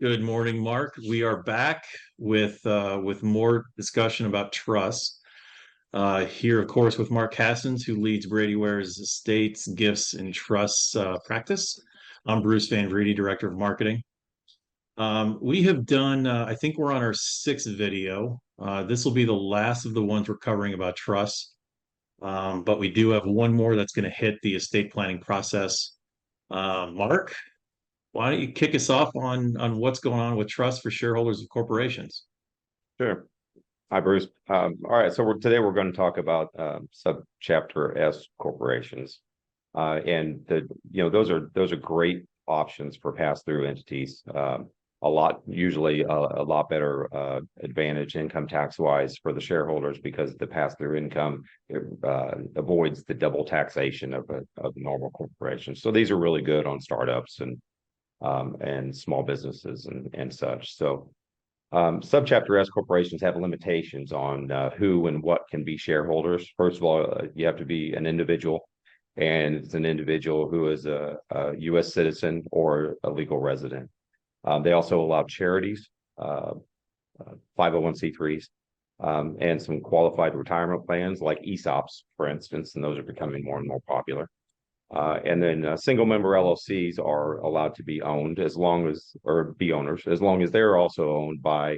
Good morning, Mark. We are back with more discussion about trust. Here, of course, with Mark Kassens, who leads Brady Ware's Estates, Gifts, and Trusts practice. I'm Bruce Van Vrede, Director of Marketing. We have done, I think we're on our sixth video. This will be the last of the ones we're covering about trust. But we do have one more that's going to hit the estate planning process. Mark, why don't you kick us off on what's going on with trust for shareholders of corporations? Sure. Hi, Bruce. All right, so today we're going to talk about Subchapter S corporations, and those are great options for pass-through entities. Usually a lot better advantage income tax-wise for the shareholders because the pass-through income avoids the double taxation of normal corporations. So these are really good on startups and small businesses and such. So Subchapter S corporations have limitations on who and what can be shareholders. First of all, you have to be an individual, and it's an individual who is a U.S. citizen or a legal resident. They also allow charities, 501c3s, and some qualified retirement plans like ESOPs, for instance, and those are becoming more and more popular. And then single member LLCs are allowed to be owned or be owners, as long as they're also owned by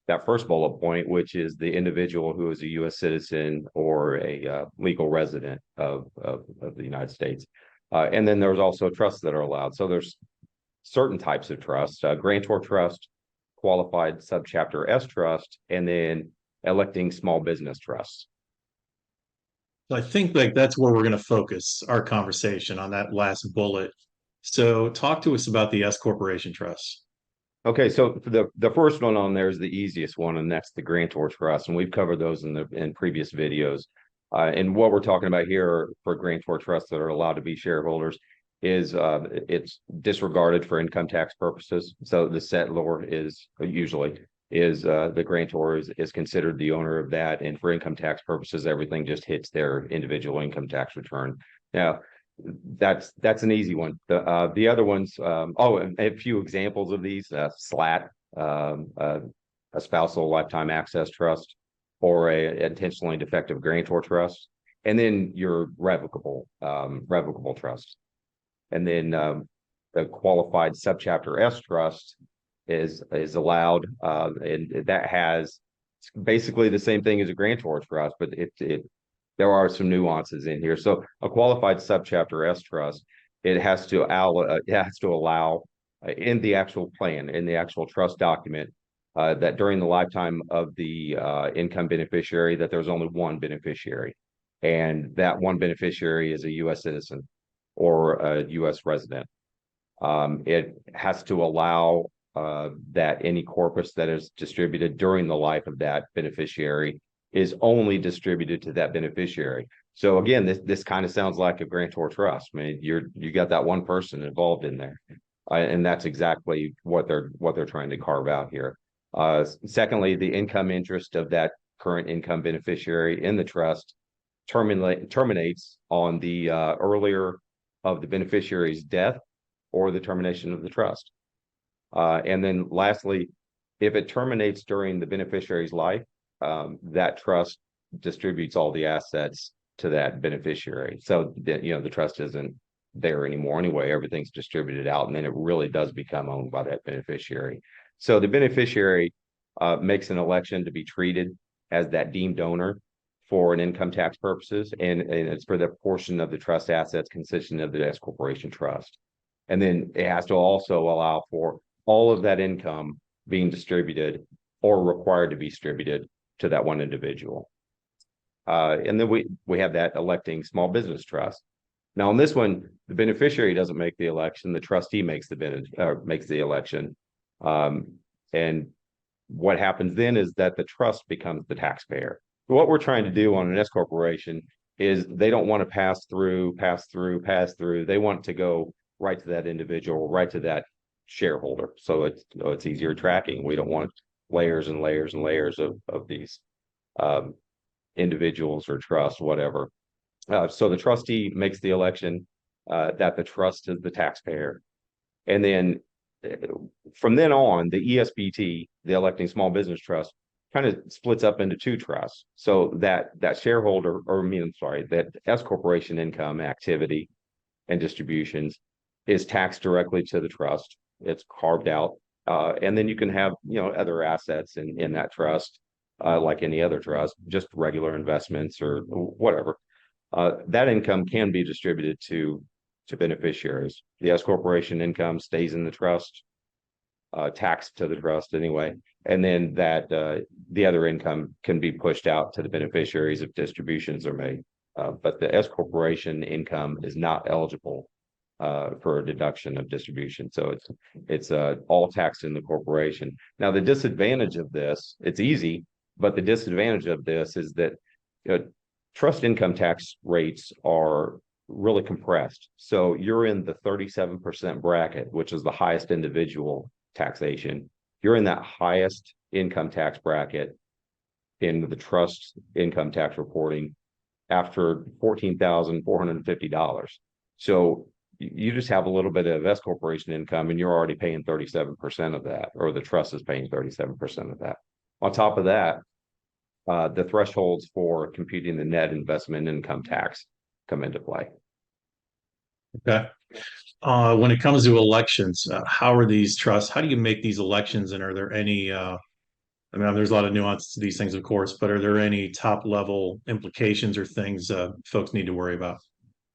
that first bullet point, which is the individual who is a U.S. citizen or a legal resident of the United States. And then there's also trusts that are allowed. So there's certain types of trusts, Grantor Trust, qualified Subchapter S Trust, and then electing small business trusts. So I think that's where we're going to focus our conversation on that last bullet. So talk to us about the S Corporation Trust. Okay, so the first one on there is the easiest one, and that's the Grantor Trust, and we've covered those in previous videos. And what we're talking about here for Grantor Trusts that are allowed to be shareholders is it's disregarded for income tax purposes. So the settlor is usually the grantor is considered the owner of that, and for income tax purposes, everything just hits their individual income tax return. Now, that's an easy one. The other ones, and a few examples of these: SLAT, a spousal lifetime access trust, or a intentionally defective grantor trust, and then your revocable trust. And then the qualified Subchapter S Trust is allowed, and that has basically the same thing as a grantor trust, but there are some nuances in here. So a qualified Subchapter S Trust, it has to allow in the actual plan, in the actual trust document, that during the lifetime of the income beneficiary, that there's only one beneficiary, and that one beneficiary is a U.S. citizen or a U.S. resident. It has to allow that any corpus that is distributed during the life of that beneficiary is only distributed to that beneficiary. So again, this kind of sounds like a grantor trust. I mean, you got that one person involved in there, and that's exactly what they're trying to carve out here. Secondly, the income interest of that current income beneficiary in the trust terminates on the earlier of the beneficiary's death or the termination of the trust. And then lastly, if it terminates during the beneficiary's life, that trust distributes all the assets to that beneficiary. So the trust isn't there anymore anyway. Everything's distributed out, and then it really does become owned by that beneficiary. So the beneficiary makes an election to be treated as that deemed owner for an income tax purposes, and it's for the portion of the trust assets consisting of the S Corporation Trust. And then it has to also allow for all of that income being distributed or required to be distributed to that one individual. And then we have that electing small business trust. Now, on this one, the beneficiary doesn't make the election; the trustee makes the election. And what happens then is that the trust becomes the taxpayer. What we're trying to do on an S corporation is they don't want to pass through. They want to go right to that individual, right to that shareholder. So it's easier tracking. We don't want layers and layers and layers of these individuals or trusts, whatever. So the trustee makes the election that the trust is the taxpayer. And then from then on, the ESBT, the electing small business trust, kind of splits up into two trusts. So that shareholder, or I mean, I'm sorry, that S corporation income activity and distributions is taxed directly to the trust. It's carved out. And then you can have, other assets in that trust, like any other trust, just regular investments or whatever. That income can be distributed to beneficiaries. The S corporation income stays in the trust, taxed to the trust anyway, and then the other income can be pushed out to the beneficiaries if distributions are made. But the S corporation income is not eligible for a deduction of distribution. So it's all taxed in the corporation. Now, the disadvantage of this, it's easy, but the disadvantage of this is that trust income tax rates are really compressed. So you're in the 37% bracket, which is the highest individual taxation. You're in that highest income tax bracket in the trust income tax reporting after $14,450. So you just have a little bit of S corporation income and you're already paying 37% of that, or the trust is paying 37% of that. On top of that, the thresholds for computing the net investment income tax come into play. Okay. When it comes to elections, how are these trusts? How do you make these elections? And are there any, I mean, there's a lot of nuance to these things, of course, but are there any top level implications or things folks need to worry about?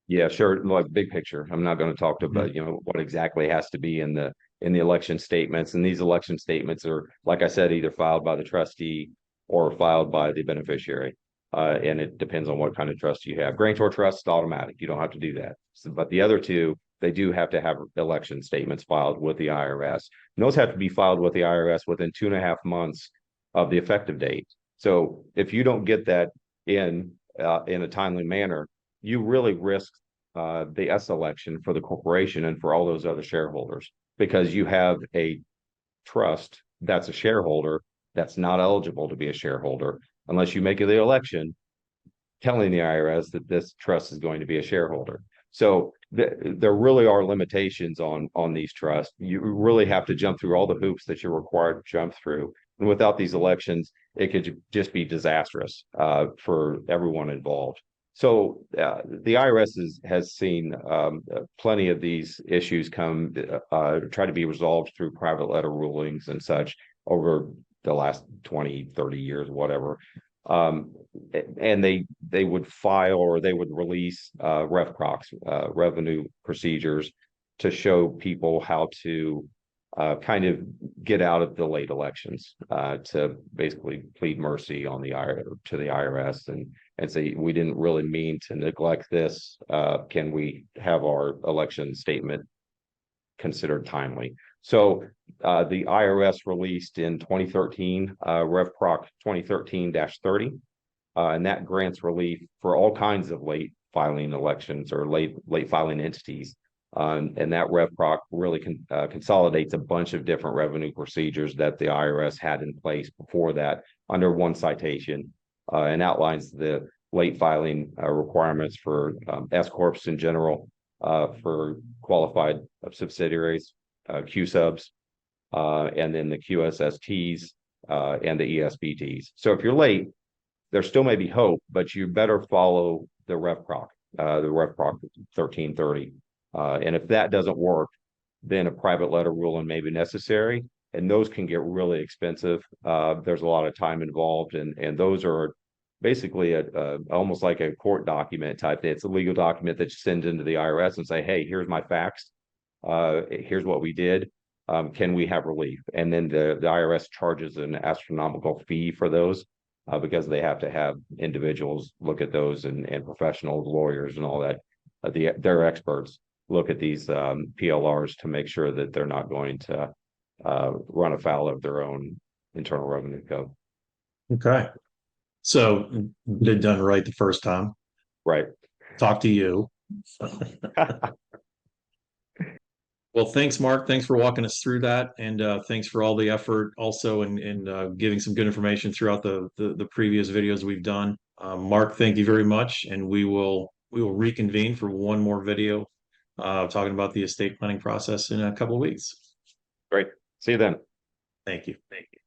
Yeah, sure. Like big picture. I'm not going to talk about, Mhm. what exactly has to be in the election statements. And these election statements are, like I said, either filed by the trustee or filed by the beneficiary. And it depends on what kind of trust you have. Grantor Trusts is automatic. You don't have to do that. But the other two, they do have to have election statements filed with the IRS. And those have to be filed with the IRS within 2.5 months of the effective date. So if you don't get that in a timely manner, you really risk the S election for the corporation and for all those other shareholders, because you have a trust that's a shareholder that's not eligible to be a shareholder unless you make the election telling the IRS that this trust is going to be a shareholder. So there really are limitations on these trusts. You really have to jump through all the hoops that you're required to jump through. And without these elections, it could just be disastrous for everyone involved. So the IRS has seen plenty of these issues try to be resolved through private letter rulings and such over the last 20, 30 years, whatever. And they would file, or they would release RevProcs, revenue procedures, to show people how to kind of get out of the late elections, to basically plead mercy on the IRS and say, we didn't really mean to neglect this. Can we have our election statement considered timely? So the IRS released in 2013, RevProc 2013-30, and that grants relief for all kinds of late filing elections or late filing entities. And that RevProc really consolidates a bunch of different revenue procedures that the IRS had in place before that under one citation, and outlines the late filing requirements for SCorps in general, for qualified subsidiaries, QSubs, and then the QSSTs and the ESBTs. So if you're late, there still may be hope, but you better follow the RevProc 1330. And if that doesn't work, then a private letter ruling may be necessary, and those can get really expensive. There's a lot of time involved, and those are basically almost like a court document type thing. It's a legal document that you send into the IRS and say, hey, here's my facts. Here's what we did. Can we have relief? And then the IRS charges an astronomical fee for those, because they have to have individuals look at those, and professionals, lawyers, and all that. Their experts look at these PLRs to make sure that they're not going to run afoul of their own internal revenue code. Okay. So did done right the first time. Right. Talk to you. Well, thanks, Mark. Thanks for walking us through that, and thanks for all the effort also in giving some good information throughout the previous videos we've done. Mark, thank you very much, and we will reconvene for one more video talking about the estate planning process in a couple of weeks. Great. See you then. Thank you. Thank you.